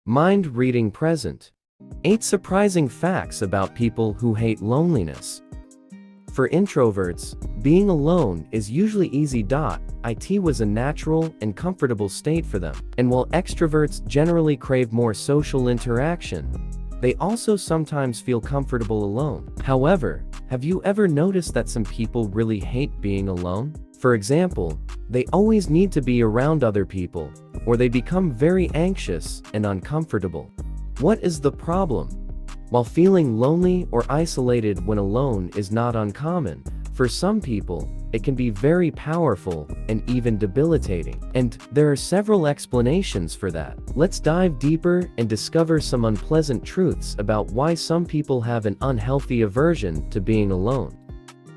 Mind reading present. 8 surprising facts about people who hate loneliness. For introverts, being alone is usually easy. It was a natural and comfortable state for them. And while extroverts generally crave more social interaction, they also sometimes feel comfortable alone. However, have you ever noticed that some people really hate being alone? For example, they always need to be around other people, or they become very anxious and uncomfortable. What is the problem? While feeling lonely or isolated when alone is not uncommon, for some people, it can be very powerful and even debilitating. And there are several explanations for that. Let's dive deeper and discover some unpleasant truths about why some people have an unhealthy aversion to being alone.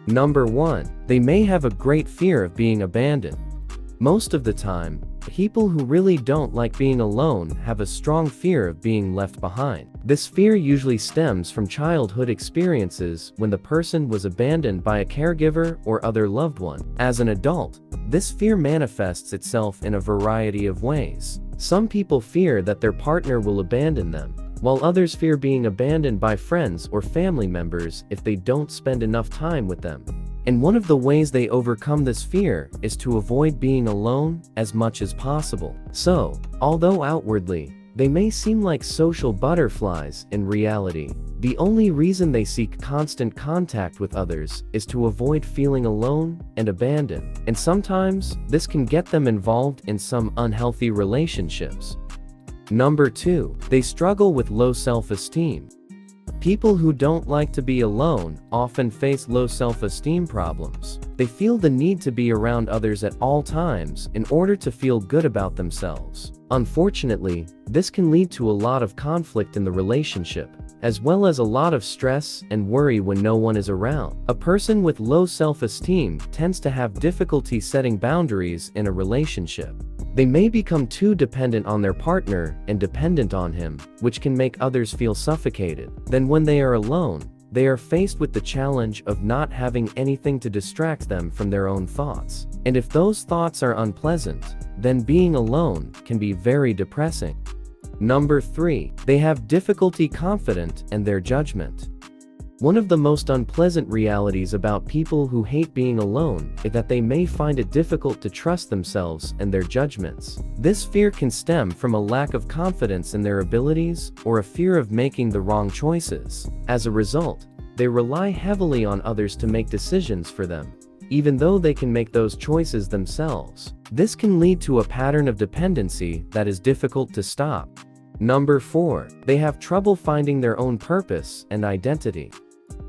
Number 1. They may have a great fear of being abandoned. Most of the time, people who really don't like being alone have a strong fear of being left behind. This fear usually stems from childhood experiences when the person was abandoned by a caregiver or other loved one. As an adult, this fear manifests itself in a variety of ways. Some people fear that their partner will abandon them, while others fear being abandoned by friends or family members if they don't spend enough time with them. And one of the ways they overcome this fear is to avoid being alone as much as possible. So, although outwardly, they may seem like social butterflies, in reality, the only reason they seek constant contact with others is to avoid feeling alone and abandoned. And sometimes, this can get them involved in some unhealthy relationships. Number 2. They struggle with low self-esteem. People who don't like to be alone often face low self-esteem problems. They feel the need to be around others at all times in order to feel good about themselves. Unfortunately, this can lead to a lot of conflict in the relationship, as well as a lot of stress and worry when no one is around. A person with low self-esteem tends to have difficulty setting boundaries in a relationship. They may become too dependent on their partner and dependent on him, which can make others feel suffocated. Then when they are alone, they are faced with the challenge of not having anything to distract them from their own thoughts. And if those thoughts are unpleasant, then being alone can be very depressing. Number 3. They have difficulty confident in their judgment. One of the most unpleasant realities about people who hate being alone is that they may find it difficult to trust themselves and their judgments. This fear can stem from a lack of confidence in their abilities or a fear of making the wrong choices. As a result, they rely heavily on others to make decisions for them, even though they can make those choices themselves. This can lead to a pattern of dependency that is difficult to stop. Number 4. They have trouble finding their own purpose and identity.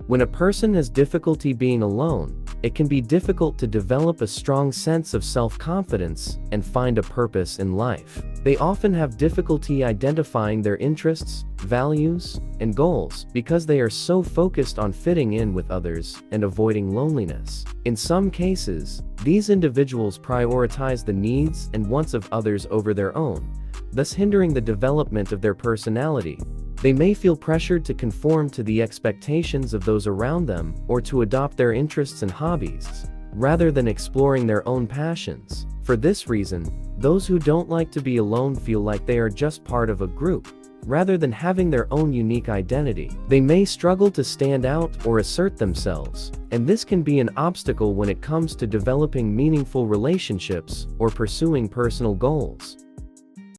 When a person has difficulty being alone, it can be difficult to develop a strong sense of self-confidence and find a purpose in life. They often have difficulty identifying their interests, values, and goals because they are so focused on fitting in with others and avoiding loneliness. In some cases, these individuals prioritize the needs and wants of others over their own, thus hindering the development of their personality. They may feel pressured to conform to the expectations of those around them or to adopt their interests and hobbies, rather than exploring their own passions. For this reason, those who don't like to be alone feel like they are just part of a group, rather than having their own unique identity. They may struggle to stand out or assert themselves, and this can be an obstacle when it comes to developing meaningful relationships or pursuing personal goals.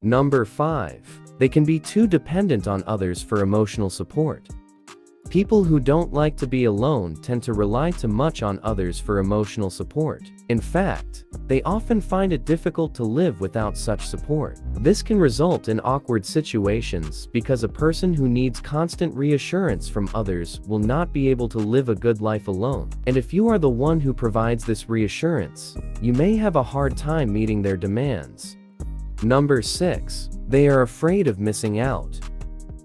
Number 5. They can be too dependent on others for emotional support. People who don't like to be alone tend to rely too much on others for emotional support. In fact, they often find it difficult to live without such support. This can result in awkward situations because a person who needs constant reassurance from others will not be able to live a good life alone. And if you are the one who provides this reassurance, you may have a hard time meeting their demands. Number 6. They are afraid of missing out.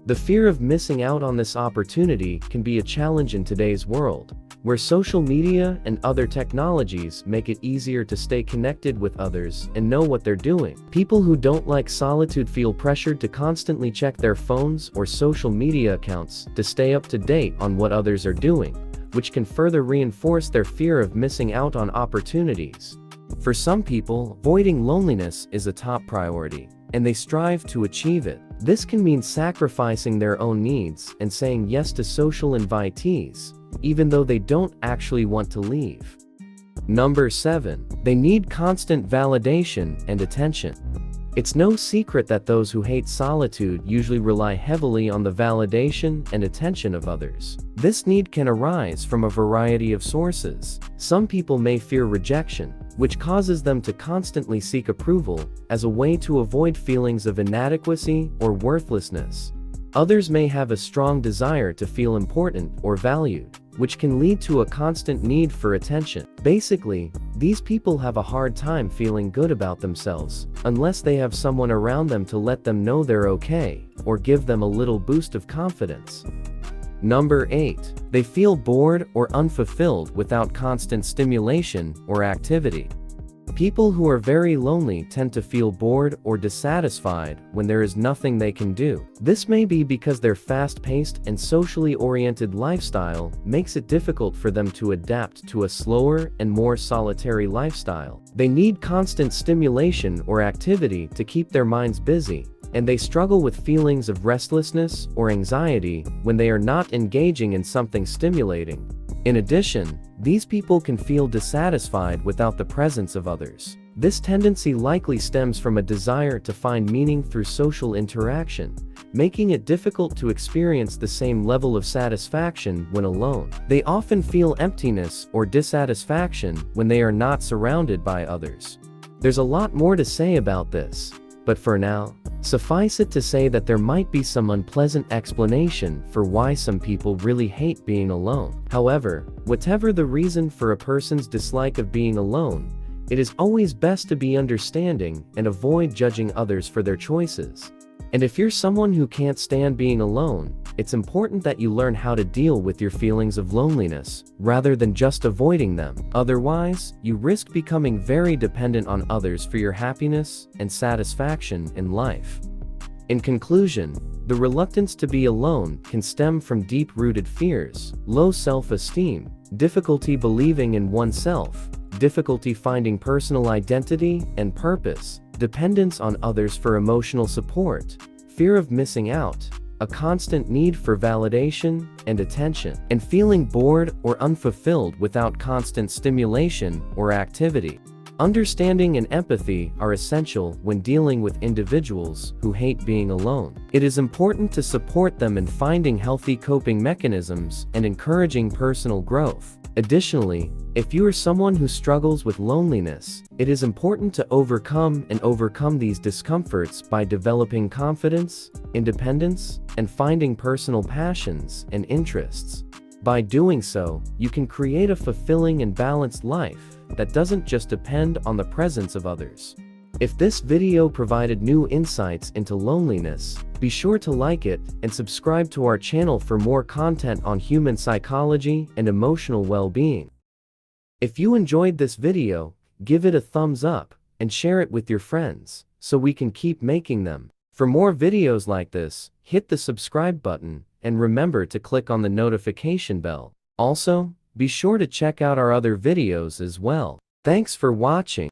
The fear of missing out on this opportunity can be a challenge in today's world, where social media and other technologies make it easier to stay connected with others and know what they're doing. People who don't like solitude feel pressured to constantly check their phones or social media accounts to stay up to date on what others are doing, which can further reinforce their fear of missing out on opportunities. For some people, avoiding loneliness is a top priority, and they strive to achieve it. This can mean sacrificing their own needs and saying yes to social invitees, even though they don't actually want to leave. Number 7. They need constant validation and attention. It's no secret that those who hate solitude usually rely heavily on the validation and attention of others. This need can arise from a variety of sources. Some people may fear rejection, which causes them to constantly seek approval as a way to avoid feelings of inadequacy or worthlessness. Others may have a strong desire to feel important or valued, which can lead to a constant need for attention. Basically, these people have a hard time feeling good about themselves, unless they have someone around them to let them know they're okay, or give them a little boost of confidence. Number 8. They feel bored or unfulfilled without constant stimulation or activity. People who are very lonely tend to feel bored or dissatisfied when there is nothing they can do. This may be because their fast-paced and socially oriented lifestyle makes it difficult for them to adapt to a slower and more solitary lifestyle. They need constant stimulation or activity to keep their minds busy, and they struggle with feelings of restlessness or anxiety when they are not engaging in something stimulating. In addition, these people can feel dissatisfied without the presence of others. This tendency likely stems from a desire to find meaning through social interaction, making it difficult to experience the same level of satisfaction when alone. They often feel emptiness or dissatisfaction when they are not surrounded by others. There's a lot more to say about this, but for now, suffice it to say that there might be some unpleasant explanation for why some people really hate being alone. However, whatever the reason for a person's dislike of being alone, it is always best to be understanding and avoid judging others for their choices. And if you're someone who can't stand being alone, it's important that you learn how to deal with your feelings of loneliness, rather than just avoiding them. Otherwise, you risk becoming very dependent on others for your happiness and satisfaction in life. In conclusion, the reluctance to be alone can stem from deep-rooted fears, low self-esteem, difficulty believing in oneself, difficulty finding personal identity and purpose, dependence on others for emotional support, fear of missing out, a constant need for validation and attention, and feeling bored or unfulfilled without constant stimulation or activity. Understanding and empathy are essential when dealing with individuals who hate being alone. It is important to support them in finding healthy coping mechanisms and encouraging personal growth. Additionally, if you are someone who struggles with loneliness, it is important to overcome these discomforts by developing confidence, independence, and finding personal passions and interests. By doing so, you can create a fulfilling and balanced life that doesn't just depend on the presence of others. If this video provided new insights into loneliness, be sure to like it and subscribe to our channel for more content on human psychology and emotional well-being. If you enjoyed this video, give it a thumbs up and share it with your friends so we can keep making them. For more videos like this, hit the subscribe button and remember to click on the notification bell. Also, be sure to check out our other videos as well. Thanks for watching.